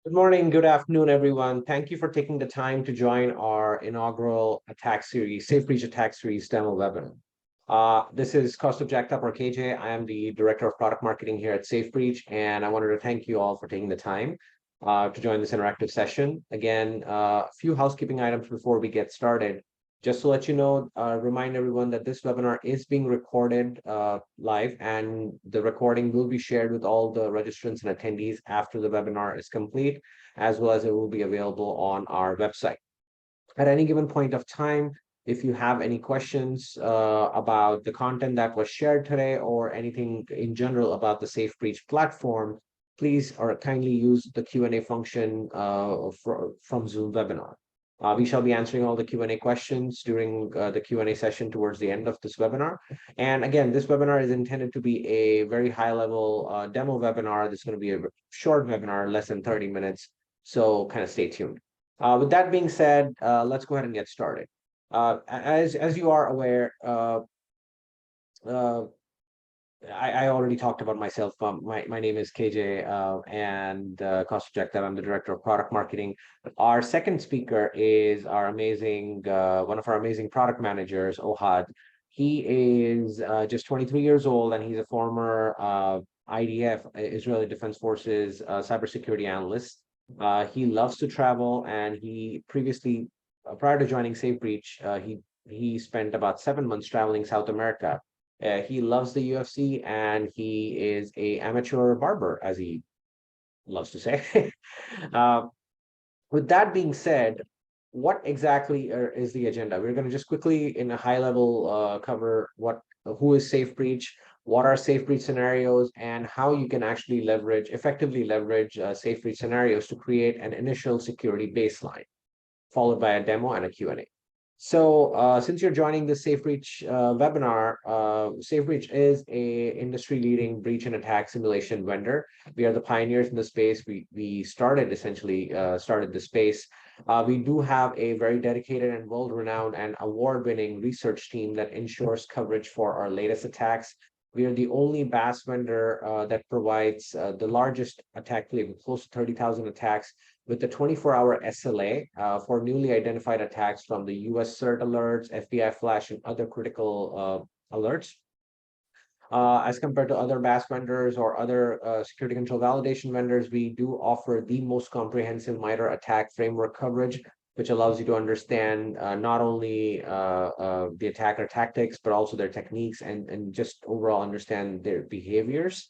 Good morning, good afternoon, everyone. Thank you for taking the time to join our inaugural attack series, Safe Breach Attack Series demo webinar. This is Kaustubh Jagtap, or KJ. I am the Director of Product Marketing here at Safe Breach, and I wanted to thank you all for taking the time to join this interactive session. Again, a few housekeeping items before we get started. Just to let you know, remind everyone that this webinar is being recorded live, and the recording will be shared with all the registrants and attendees after the webinar is complete, as well as it will be available on our website. At any given point of time, if you have any questions about the content that was shared today or anything in general about the Safe Breach platform, please or kindly use the Q&A function from Zoom webinar. We shall be answering all the Q&A questions during the Q&A session towards the end of this webinar. And again, this webinar is intended to be a very high-level demo webinar. This is going to be a short webinar, less than 30 minutes. So kind of stay tuned. With that being said, let's go ahead and get started. As you are aware, I already talked about myself. My name is KJ and Kaustubh Jagtap. I'm the Director of Product Marketing. Our second speaker is our amazing, one of our amazing product managers, Ohad. He is just 23 years old, and he's a former IDF, Israeli Defense Forces cybersecurity analyst. He loves to travel, and he previously, prior to joining Safe Breach, he spent about 7 months traveling South America. He loves the UFC, and he is a amateur barber, as he loves to say. uh, with that being said, what exactly is the agenda? We're going to just quickly, in a high level, cover who is Safe Breach, what are Safe Breach scenarios, and how you can actually effectively leverage Safe Breach scenarios to create an initial security baseline, followed by a demo and a Q&A. So since you're joining the Safe Breach webinar, Safe Breach is a industry-leading breach and attack simulation vendor. We are the pioneers in the space. We started the space. We do have a very dedicated and world-renowned and award-winning research team that ensures coverage for our latest attacks. We are the only BAS vendor that provides the largest attack playbook, close to 30,000 attacks, with the 24-hour SLA for newly identified attacks from the US CERT alerts, FBI flash, and other critical alerts. As compared to other BAS vendors or other security control validation vendors, we do offer the most comprehensive MITRE attack framework coverage, which allows you to understand not only the attacker tactics, but also their techniques and just overall understand their behaviors.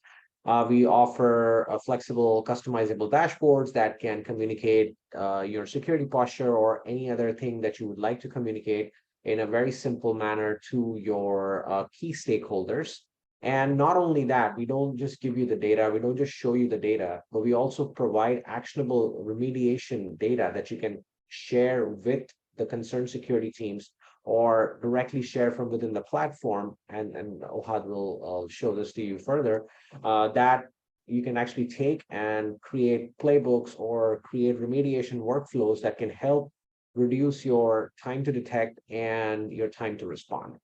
We offer flexible, customizable dashboards that can communicate your security posture or any other thing that you would like to communicate in a very simple manner to your key stakeholders. And not only that, we don't just give you the data, we don't just show you the data, but we also provide actionable remediation data that you can share with the concerned security teams or directly share from within the platform. And Ohad will show this to you further, that you can actually take and create playbooks or create remediation workflows that can help reduce your time to detect and your time to respond.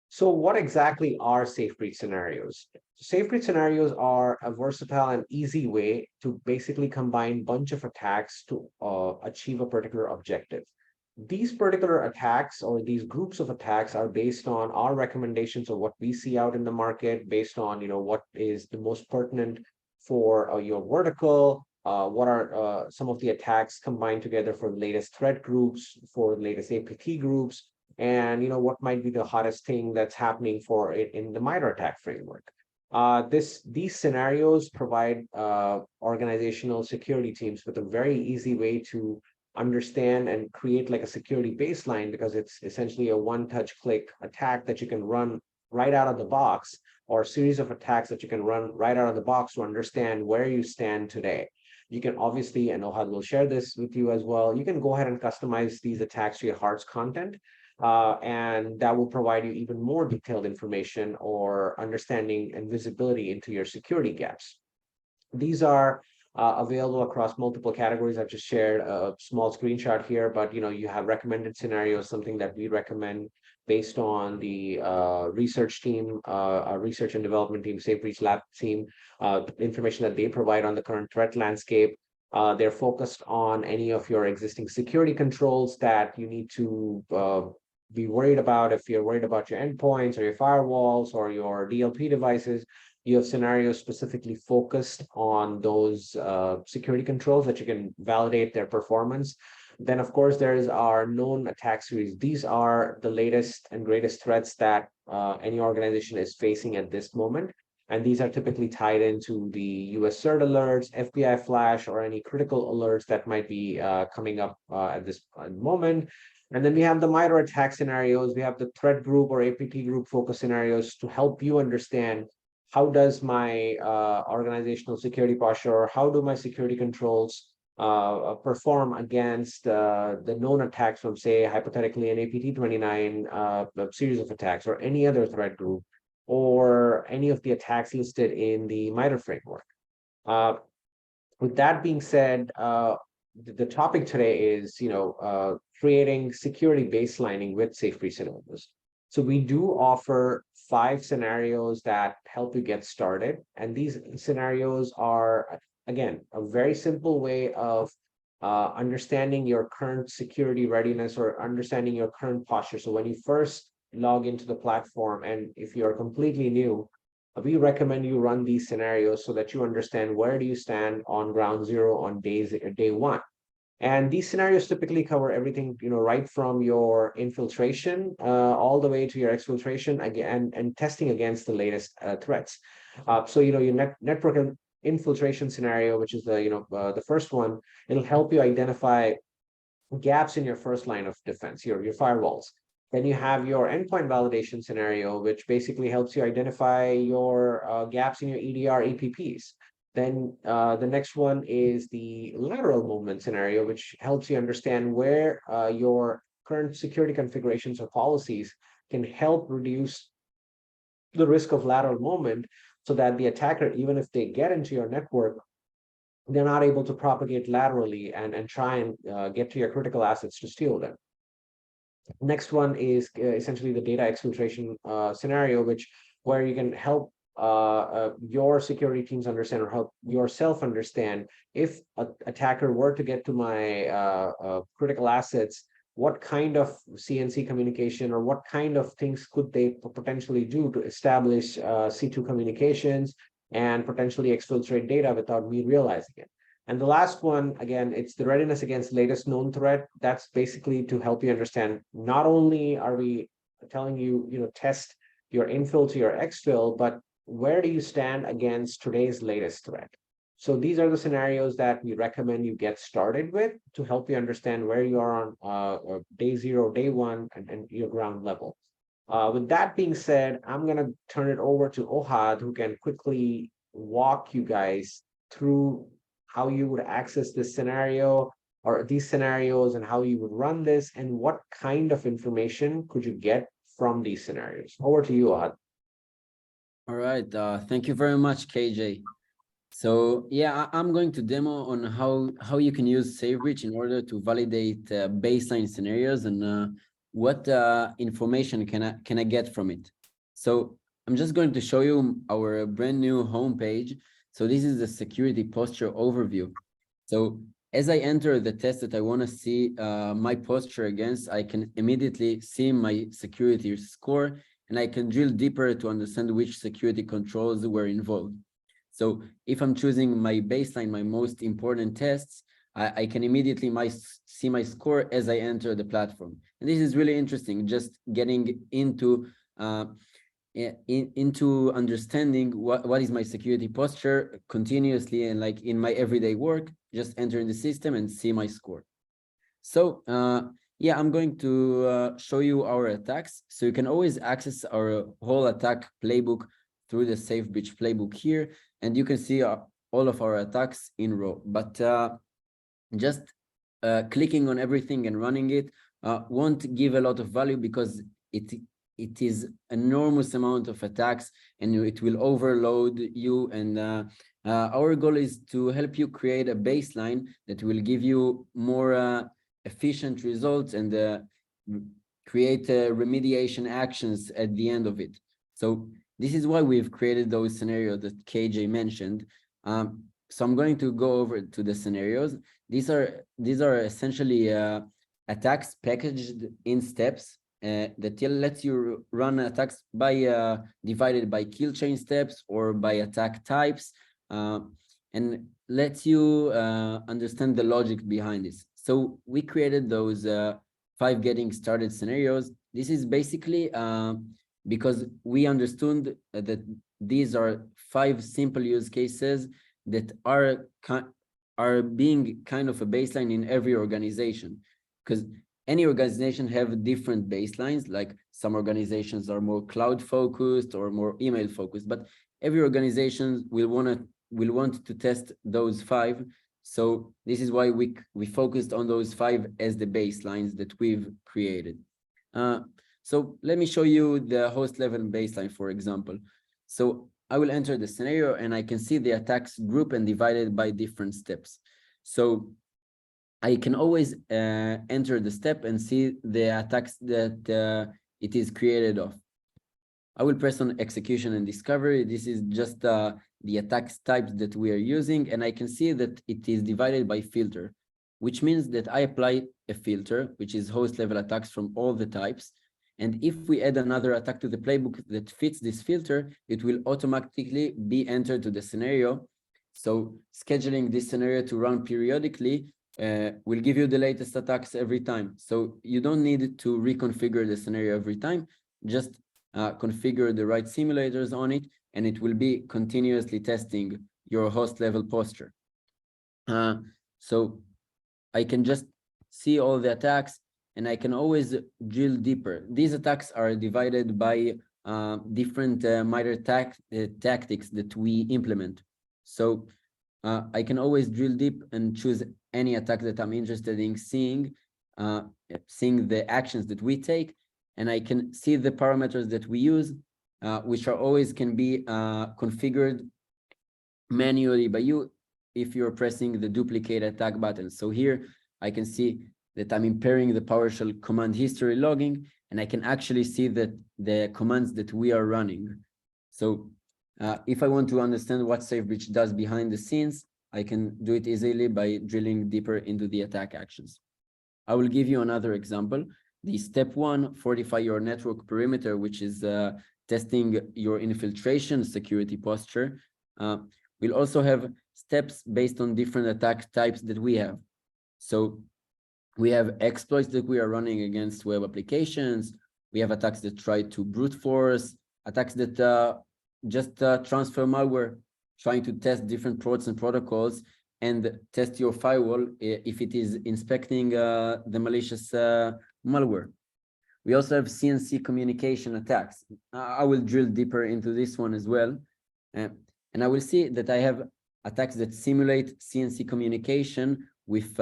So what exactly are Safe Breach scenarios? Safe Breach scenarios are a versatile and easy way to basically combine a bunch of attacks to achieve a particular objective. These particular attacks or these groups of attacks are based on our recommendations of what we see out in the market, based on what is the most pertinent for your vertical, what are some of the attacks combined together for the latest threat groups, for the latest APT groups, and what might be the hottest thing that's happening for it in the MITRE attack framework. These scenarios provide organizational security teams with a very easy way to understand and create like a security baseline, because it's essentially a one-touch click attack that you can run right out of the box, or a series of attacks that you can run right out of the box to understand where you stand today. You can obviously, and Ohad will share this with you as well, you can go ahead and customize these attacks to your heart's content. And that will provide you even more detailed information or understanding and visibility into your security gaps. These are available across multiple categories. I've just shared a small screenshot here, but you have recommended scenarios, something that we recommend based on the research team, our research and development team, Safe Breach Lab team, information that they provide on the current threat landscape. They're focused on any of your existing security controls that you need to be worried about. If you're worried about your endpoints or your firewalls or your DLP devices, you have scenarios specifically focused on those security controls that you can validate their performance. Then, of course, there is our known attack series. These are the latest and greatest threats that any organization is facing at this moment. And these are typically tied into the US CERT alerts, FBI flash, or any critical alerts that might be coming up at this moment. And then we have the MITRE attack scenarios. We have the threat group or APT group focus scenarios to help you understand how does my organizational security posture, or how do my security controls perform against the known attacks from, say, hypothetically an APT29 series of attacks, or any other threat group, or any of the attacks listed in the MITRE framework. With that being said, the topic today is, creating security baselining with SafeBreach scenarios. So we do offer 5 scenarios that help you get started. And these scenarios are, again, a very simple way of understanding your current security readiness, or understanding your current posture. So when you first log into the platform, and if you're completely new, we recommend you run these scenarios so that you understand where do you stand on ground zero on day one. And these scenarios typically cover everything, right from your infiltration all the way to your exfiltration, again, and testing against the latest threats. So your network infiltration scenario, which is the first one, it'll help you identify gaps in your first line of defense, your firewalls. Then you have your endpoint validation scenario, which basically helps you identify your gaps in your EDR APPs. Then the next one is the lateral movement scenario, which helps you understand where your current security configurations or policies can help reduce the risk of lateral movement, so that the attacker, even if they get into your network, they're not able to propagate laterally and try and get to your critical assets to steal them. Next one is essentially the data exfiltration scenario, where you can help your security teams understand, or help yourself understand, if an attacker were to get to my critical assets, what kind of CNC communication, or what kind of things could they potentially do to establish C2 communications and potentially exfiltrate data without me realizing it. And the last one, again, it's the readiness against latest known threat. That's basically to help you understand, not only are we telling you, test your infill to your exfil, but where do you stand against today's latest threat? So these are the scenarios that we recommend you get started with to help you understand where you are on day zero, day one, and your ground level. With that being said, I'm going to turn it over to Ohad, who can quickly walk you guys through how you would access this scenario, or these scenarios, and how you would run this, and what kind of information could you get from these scenarios. Over to you, Ohad. All right. Thank you very much, KJ. So yeah, I'm going to demo on how you can use SafeBreach in order to validate baseline scenarios, and what information can I get from it. So I'm just going to show you our brand new homepage. So this is the security posture overview. So as I enter the test that I want to see my posture against, I can immediately see my security score, and I can drill deeper to understand which security controls were involved. So if I'm choosing my baseline, my most important tests, I can immediately see my score as I enter the platform. And this is really interesting, just getting into understanding what is my security posture continuously, and like in my everyday work, just enter in the system and see my score. So yeah, I'm going to show you our attacks. So you can always access our whole attack playbook through the SafeBreach playbook here, and you can see all of our attacks in raw. But just clicking on everything and running it won't give a lot of value, because it is enormous amount of attacks, and it will overload you. And our goal is to help you create a baseline that will give you more efficient results, and create remediation actions at the end of it. So this is why we've created those scenarios that KJ mentioned. so I'm going to go over to the scenarios. These are essentially attacks packaged in steps that lets you run attacks by divided by kill chain steps or by attack types, and lets you understand the logic behind this. So we created those 5 getting started scenarios. This is basically because we understood that these are 5 simple use cases that are being kind of a baseline in every organization, because any organization have different baselines. Like some organizations are more cloud focused or more email focused, but every organization will want to test those 5. So this is why we focused on those 5 as the baselines that we've created. So let me show you the host level baseline, for example. So I will enter the scenario and I can see the attacks group and divided by different steps. So I can always enter the step and see the attacks that it is created of. I will press on execution and discovery. This is just the attacks types that we are using, and I can see that it is divided by filter, which means that I apply a filter, which is host level attacks from all the types. And if we add another attack to the playbook that fits this filter, it will automatically be entered to the scenario. So scheduling this scenario to run periodically will give you the latest attacks every time. So you don't need to reconfigure the scenario every time, just configure the right simulators on it, and it will be continuously testing your host level posture. So I can just see all the attacks, and I can always drill deeper. These attacks are divided by different MITRE tactics that we implement. So I can always drill deep and choose any attack that I'm interested in seeing the actions that we take, and I can see the parameters that we use, which are always can be configured manually by you if you're pressing the duplicate attack button. So here I can see that I'm impairing the PowerShell command history logging, and I can actually see that the commands that we are running. So if I want to understand what SafeBreach does behind the scenes, I can do it easily by drilling deeper into the attack actions. I will give you another example. The step 1, fortify your network perimeter, which is testing your infiltration security posture. We'll also have steps based on different attack types that we have. So we have exploits that we are running against web applications. We have attacks that try to brute force, attacks that just transfer malware, trying to test different ports and protocols and test your firewall if it is inspecting the malicious malware. We also have CNC communication attacks. I will drill deeper into this one as well. And I will see that I have attacks that simulate CNC communication with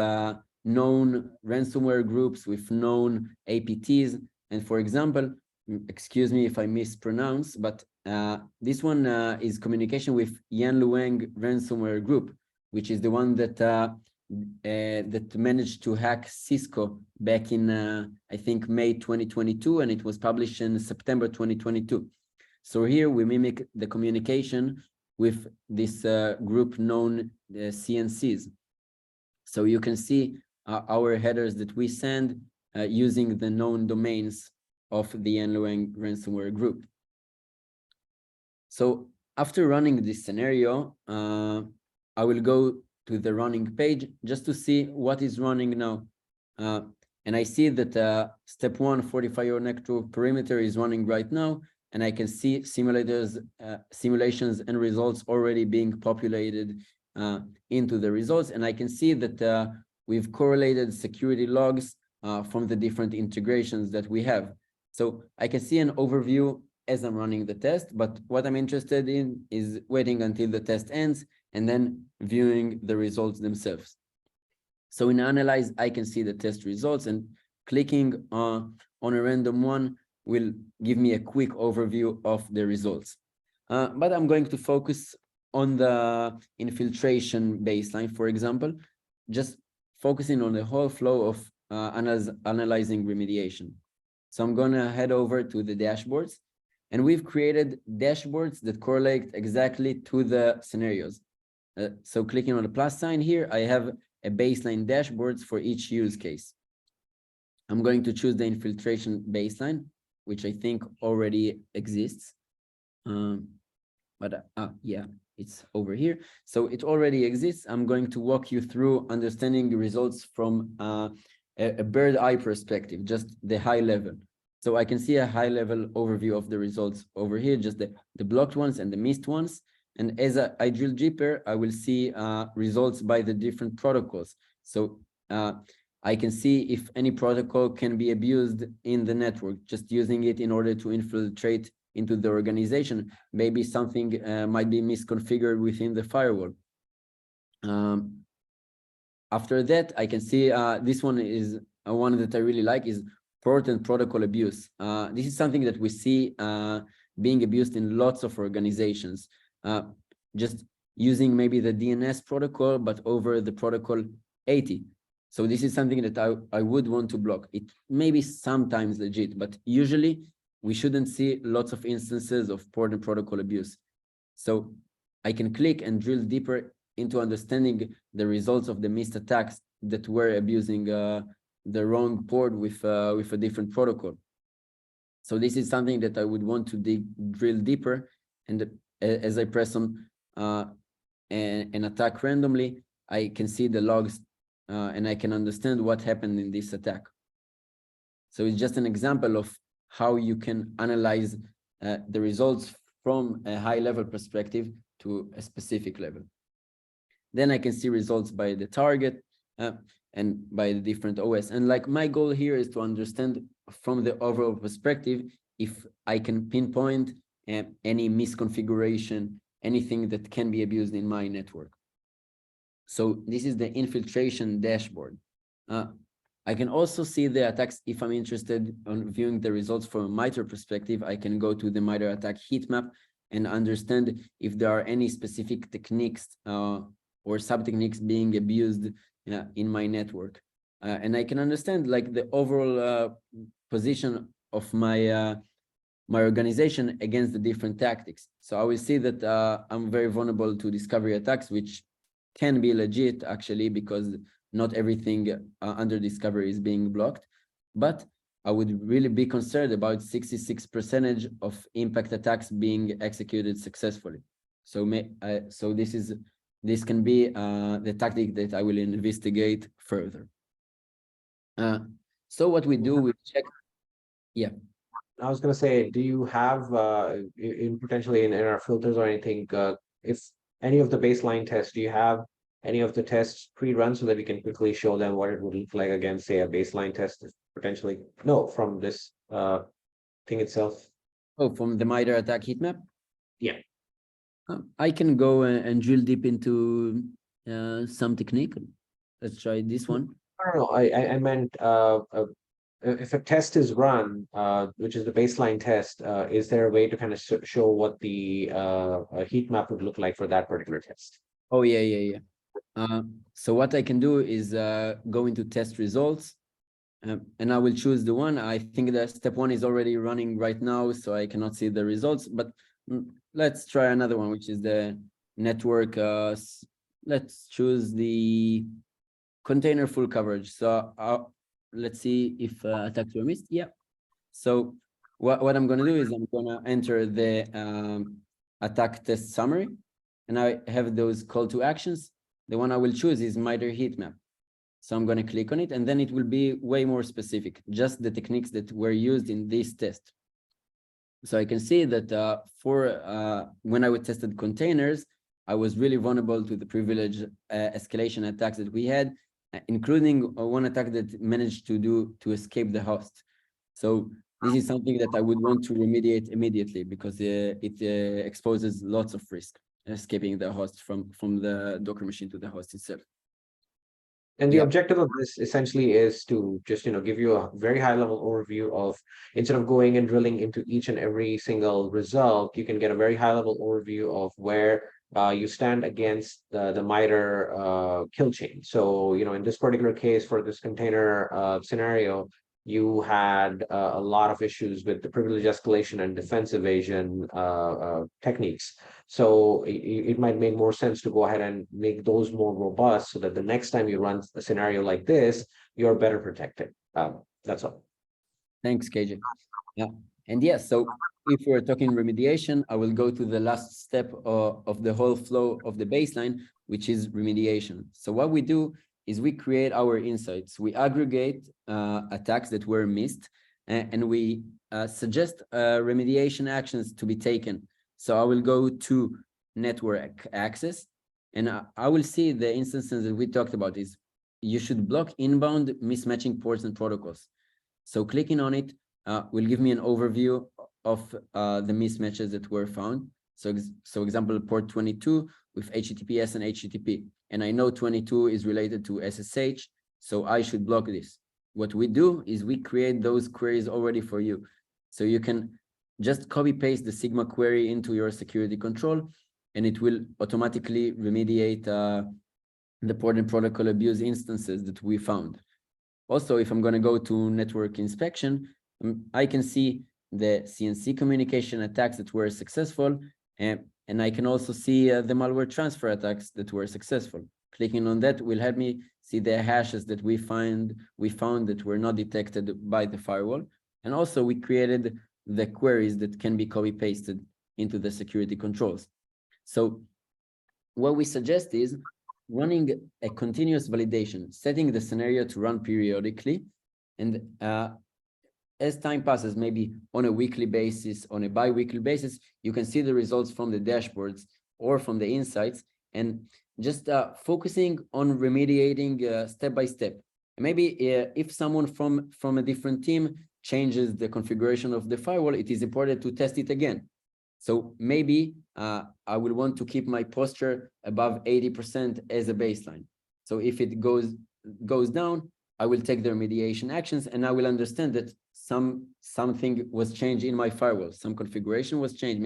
known ransomware groups, with known APTs. And for example, excuse me if I mispronounce, but this one is communication with Yan Luang ransomware group, which is the one that that managed to hack Cisco back in I think May 2022, and it was published in September 2022. So here we mimic the communication with this group known CNCs. So you can see our headers that we send using the known domains of the Yan Luang ransomware group. So after running this scenario, I will go to the running page just to see what is running now. And I see that step 1, fortify your network perimeter is running right now, and I can see simulators, simulations and results already being populated into the results. And I can see that we've correlated security logs from the different integrations that we have. So I can see an overview as I'm running the test, but what I'm interested in is waiting until the test ends and then viewing the results themselves. So in Analyze, I can see the test results, and clicking on a random one will give me a quick overview of the results. But I'm going to focus on the infiltration baseline, for example, just focusing on the whole flow of analyzing remediation. So I'm going to head over to the dashboards, and we've created dashboards that correlate exactly to the scenarios. So clicking on the plus sign here, I have a baseline dashboards for each use case. I'm going to choose the infiltration baseline, which I think already exists. Yeah, it's over here. So it already exists. I'm going to walk you through understanding the results from a bird eye perspective, just the high level. So I can see a high level overview of the results over here, just the blocked ones and the missed ones. And as I drill deeper, I will see results by the different protocols. So I can see if any protocol can be abused in the network, just using it in order to infiltrate into the organization. Maybe something might be misconfigured within the firewall. After that, I can see this one is one that I really like is port and protocol abuse. This is something that we see being abused in lots of organizations, just using maybe the DNS protocol, but over the protocol 80. So this is something that I would want to block. It may be sometimes legit, but usually we shouldn't see lots of instances of port and protocol abuse. So I can click and drill deeper into understanding the results of the missed attacks that were abusing the wrong port with a different protocol. So this is something that I would want to drill deeper. And as I press on an attack randomly, I can see the logs and I can understand what happened in this attack. So it's just an example of how you can analyze the results from a high level perspective to a specific level. Then I can see results by the target and by the different OS. And like my goal here is to understand from the overall perspective, if I can pinpoint any misconfiguration, anything that can be abused in my network. So this is the infiltration dashboard. I can also see the attacks. If I'm interested in viewing the results from a MITRE perspective, I can go to the MITRE attack heat map and understand if there are any specific techniques or sub-techniques being abused in my network. And I can understand like the overall position of my my organization against the different tactics. So I will see that I'm very vulnerable to discovery attacks, which can be legit actually, because not everything under discovery is being blocked. But I would really be concerned about 66% of impact attacks being executed successfully. So this can be the tactic that I will investigate further. So what we do, we check. Yeah. I was going to say, do you have potentially in our filters or anything, if any of the baseline tests, do you have any of the tests pre-run so that we can quickly show them what it would look like against, say, a baseline test potentially? No, from this thing itself. Oh, from the MITRE attack heat map? Yeah. I can go and drill deep into some technique. Let's try this one. No, I meant if a test is run, which is the baseline test, is there a way to kind of show what the heat map would look like for that particular test? Oh, yeah. So what I can do is go into test results, and I will choose the one. I think that step one is already running right now, so I cannot see the results, but let's try another one, which is the network. Let's choose the container full coverage. So let's see if attacks were missed. Yeah. So what I'm going to do is I'm going to enter the attack test summary, and I have those call to actions. The one I will choose is MITRE heat map. So I'm going to click on it, and then it will be way more specific, just the techniques that were used in this test. So I can see that when I tested containers, I was really vulnerable to the privilege escalation attacks that we had, including one attack that managed to escape the host. So this is something that I would want to remediate immediately, because it exposes lots of risk escaping the host from the Docker machine to the host itself. And the objective of this essentially is to just, give you a very high level overview of, instead of going and drilling into each and every single result, you can get a very high level overview of where you stand against the MITRE kill chain. So, in this particular case for this container scenario, you had a lot of issues with the privilege escalation and defense evasion techniques. So it might make more sense to go ahead and make those more robust so that the next time you run a scenario like this, you're better protected. That's all. Thanks, KJ. Yeah, and yes, so if we're talking remediation, I will go to the last step of the whole flow of the baseline, which is remediation. So what we do is we create our insights. We aggregate attacks that were missed, and we suggest remediation actions to be taken. So I will go to network access, and I will see the instances that we talked about is you should block inbound mismatching ports and protocols. So clicking on it will give me an overview of the mismatches that were found. So example, port 22 with HTTPS and HTTP. And I know 22 is related to SSH, so I should block this. What we do is we create those queries already for you. So you can just copy paste the Sigma query into your security control, and it will automatically remediate the port and protocol abuse instances that we found. Also, if I'm going to go to network inspection, I can see the CNC communication attacks that were successful, and I can also see the malware transfer attacks that were successful. Clicking on that will help me see the hashes that we found that were not detected by the firewall. And also we created the queries that can be copy pasted into the security controls. So what we suggest is running a continuous validation, setting the scenario to run periodically. And as time passes, maybe on a weekly basis, on a bi-weekly basis, you can see the results from the dashboards or from the insights, and just focusing on remediating step by step. Maybe if someone from a different team changes the configuration of the firewall, it is important to test it again. So maybe I will want to keep my posture above 80% as a baseline. So if it goes down, I will take the remediation actions, and I will understand that something was changed in my firewall. Some configuration was changed.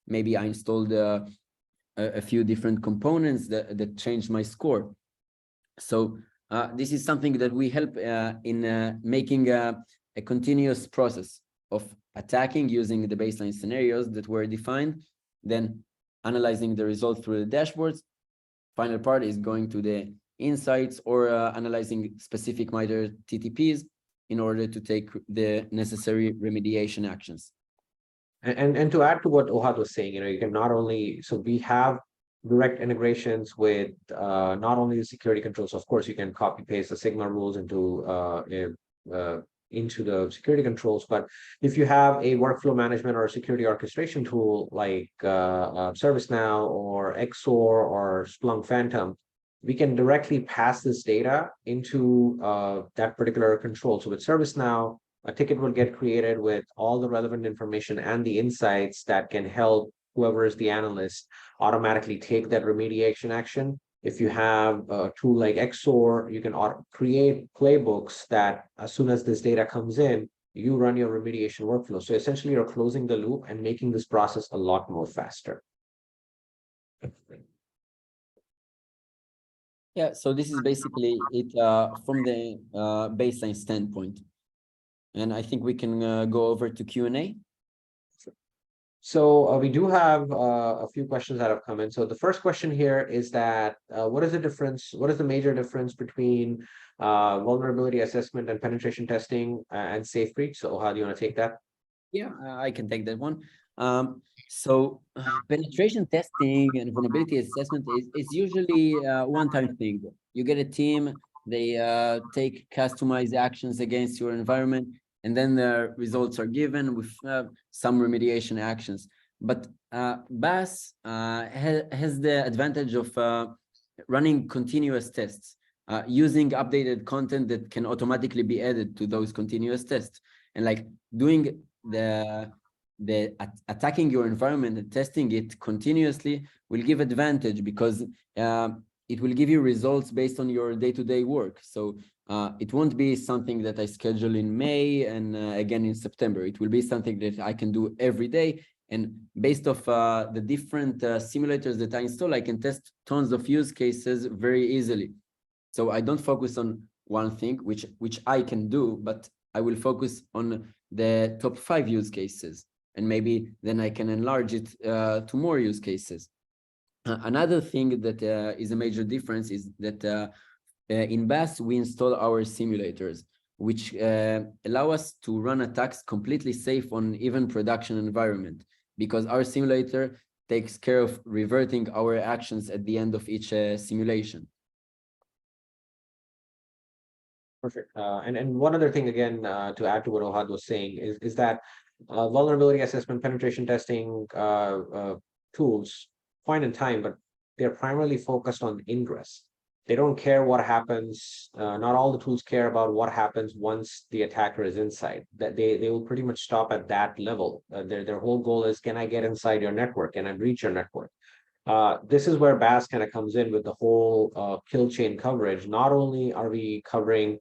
Maybe I installed a few different components that changed my score. So this is something that we help in making a continuous process of attacking using the baseline scenarios that were defined, then analyzing the results through the dashboards. Final part is going to the insights or analyzing specific MITRE TTPs in order to take the necessary remediation actions. And to add to what Ohad was saying, you can not only, so we have direct integrations with not only the security controls. Of course, you can copy paste the Sigma rules into the security controls, but if you have a workflow management or a security orchestration tool like ServiceNow or XOR or Splunk Phantom, we can directly pass this data into that particular control. So with ServiceNow, a ticket will get created with all the relevant information and the insights that can help whoever is the analyst automatically take that remediation action. If you have a tool like XOR, you can create playbooks that as soon as this data comes in, you run your remediation workflow. So essentially you're closing the loop and making this process a lot more faster. Yeah, so this is basically it from the baseline standpoint. And I think we can go over to Q&A. So we do have a few questions that have come in. So the first question here is that what is the difference? What is the major difference between vulnerability assessment and penetration testing and safe breach? So how do you want to take that? Yeah, I can take that one. So penetration testing and vulnerability assessment is usually a one-time thing. You get a team, they take customized actions against your environment, and then the results are given with some remediation actions. But BAS has the advantage of running continuous tests, using updated content that can automatically be added to those continuous tests, and like doing the attacking your environment and testing it continuously will give advantage because it will give you results based on your day-to-day work. So it won't be something that I schedule in May and again in September. It will be something that I can do every day. And based off the different simulators that I install, I can test tons of use cases very easily. So I don't focus on one thing, which I can do, but I will focus on the top 5 use cases, and maybe then I can enlarge it to more use cases. Another thing that is a major difference is that in BAS, we install our simulators, which allow us to run attacks completely safe on even production environment, because our simulator takes care of reverting our actions at the end of each simulation. Perfect. And one other thing again, to add to what Ohad was saying is that vulnerability assessment, penetration testing tools, point in time, but they're primarily focused on ingress. They don't care what happens. Not all the tools care about what happens once the attacker is inside. That they will pretty much stop at that level. Their whole goal is, can I get inside your network? Can I breach your network? This is where BAS kind of comes in with the whole kill chain coverage. Not only are we covering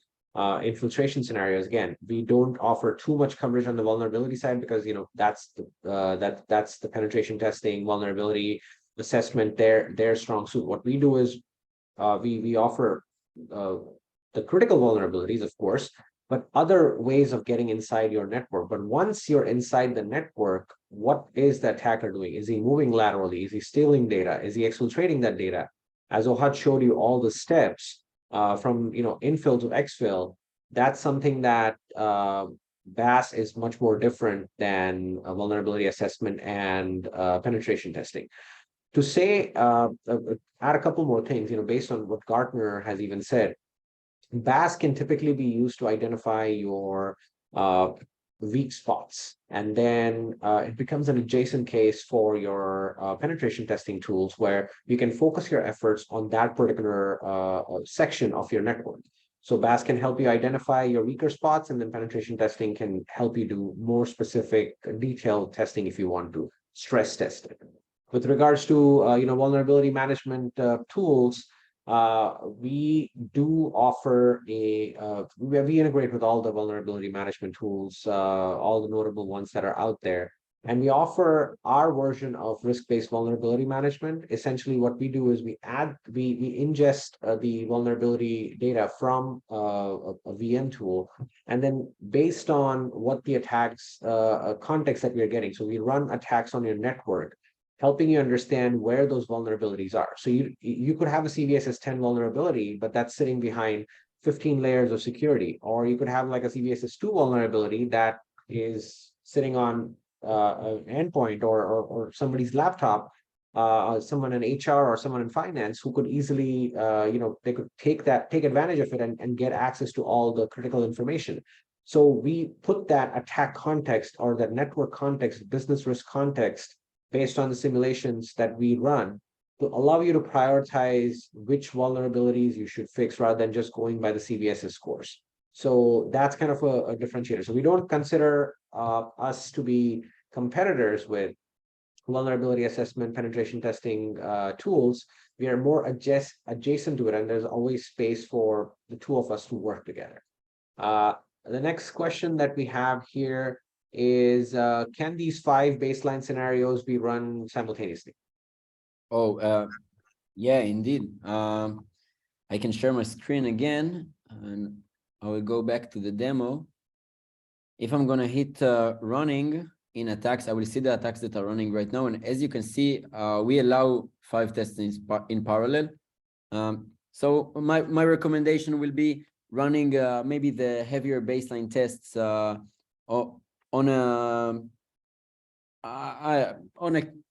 infiltration scenarios, again, we don't offer too much coverage on the vulnerability side, because that's the penetration testing, vulnerability assessment, their strong suit. What we do is we offer the critical vulnerabilities, of course, but other ways of getting inside your network. But once you're inside the network, what is the attacker doing? Is he moving laterally? Is he stealing data? Is he exfiltrating that data? As Ohad showed you all the steps from infill to exfil, that's something that BAS is much more different than vulnerability assessment and penetration testing. To say, add a couple more things, based on what Gartner has even said, BAS can typically be used to identify your weak spots, and then it becomes an adjacent case for your penetration testing tools, where you can focus your efforts on that particular section of your network. So BAS can help you identify your weaker spots, and then penetration testing can help you do more specific, detailed testing if you want to stress test it. With regards to vulnerability management tools, we do offer we integrate with all the vulnerability management tools, all the notable ones that are out there, and we offer our version of risk-based vulnerability management. Essentially, what we do is we ingest the vulnerability data from a VM tool, and then based on what the attacks context that we are getting, so we run attacks on your network, helping you understand where those vulnerabilities are. So you could have a CVSS 10 vulnerability, but that's sitting behind 15 layers of security. Or you could have like a CVSS 2 vulnerability that is sitting on an endpoint or somebody's laptop, someone in HR or someone in finance who could easily, they could take advantage of it and get access to all the critical information. So we put that attack context or that network context, business risk context, based on the simulations that we run, to allow you to prioritize which vulnerabilities you should fix rather than just going by the CVSS scores. So that's kind of a differentiator. So we don't consider us to be competitors with vulnerability assessment, penetration testing tools. We are more adjacent to it, and there's always space for the two of us to work together. The next question that we have here is, can these 5 baseline scenarios be run simultaneously? Yeah, indeed. I can share my screen again, and I will go back to the demo. If I'm going to hit running in attacks, I will see the attacks that are running right now. And as you can see, we allow 5 tests in parallel. So my recommendation will be running maybe the heavier baseline tests on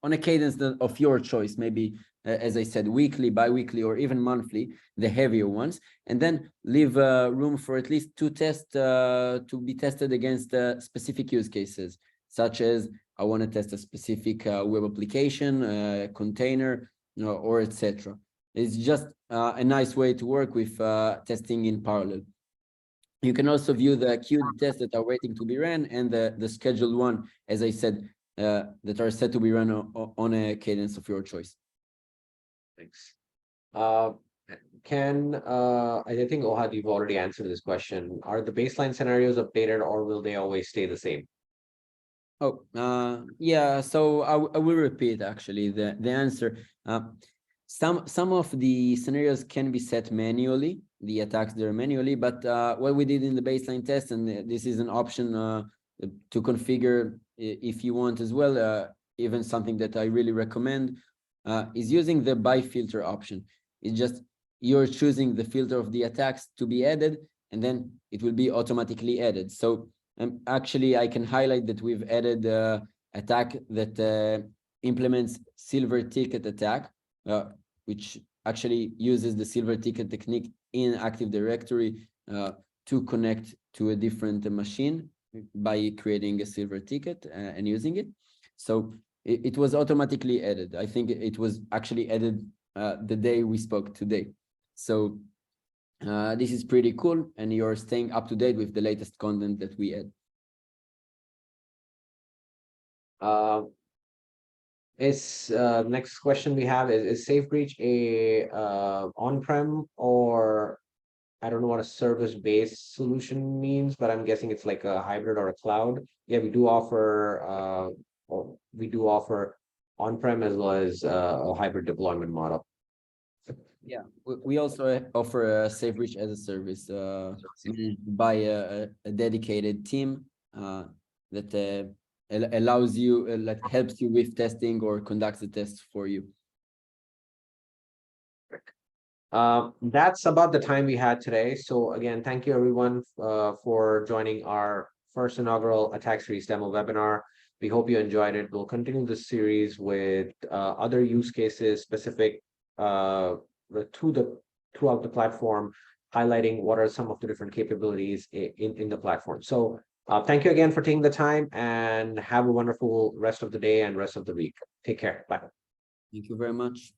a cadence of your choice, maybe as I said, weekly, bi-weekly, or even monthly, the heavier ones, and then leave room for at least 2 tests to be tested against specific use cases, such as I want to test a specific web application, container, or etc. It's just a nice way to work with testing in parallel. You can also view the queued tests that are waiting to be ran and the scheduled one, as I said, that are set to be run on a cadence of your choice. Thanks. I think, Ohad, you've already answered this question. Are the baseline scenarios updated, or will they always stay the same? Yeah, so I will repeat actually the answer. Some of the scenarios can be set manually, the attacks there manually. But what we did in the baseline test, and this is an option to configure if you want as well, even something that I really recommend, is using the by filter option. It's just you're choosing the filter of the attacks to be added, and then it will be automatically added. So actually, I can highlight that we've added attack that implements silver ticket attack, which actually uses the silver ticket technique in Active Directory to connect to a different machine by creating a silver ticket and using it. So it was automatically added. I think it was actually added the day we spoke today. So this is pretty cool, and you're staying up to date with the latest content that we add. Next question we have is SafeBreach a on-prem, or I don't know what a service-based solution means, but I'm guessing it's like a hybrid or a cloud. Yeah, we do offer on-prem as well as a hybrid deployment model. Yeah, we also offer a SafeBreach as a service managed by a dedicated team that allows you, like helps you with testing or conducts the tests for you. That's about the time we had today. So again, thank you everyone for joining our first inaugural Attack Series demo webinar. We hope you enjoyed it. We'll continue this series with other use cases specific throughout the platform, highlighting what are some of the different capabilities in the platform. So thank you again for taking the time, and have a wonderful rest of the day and rest of the week. Take care. Bye. Thank you very much.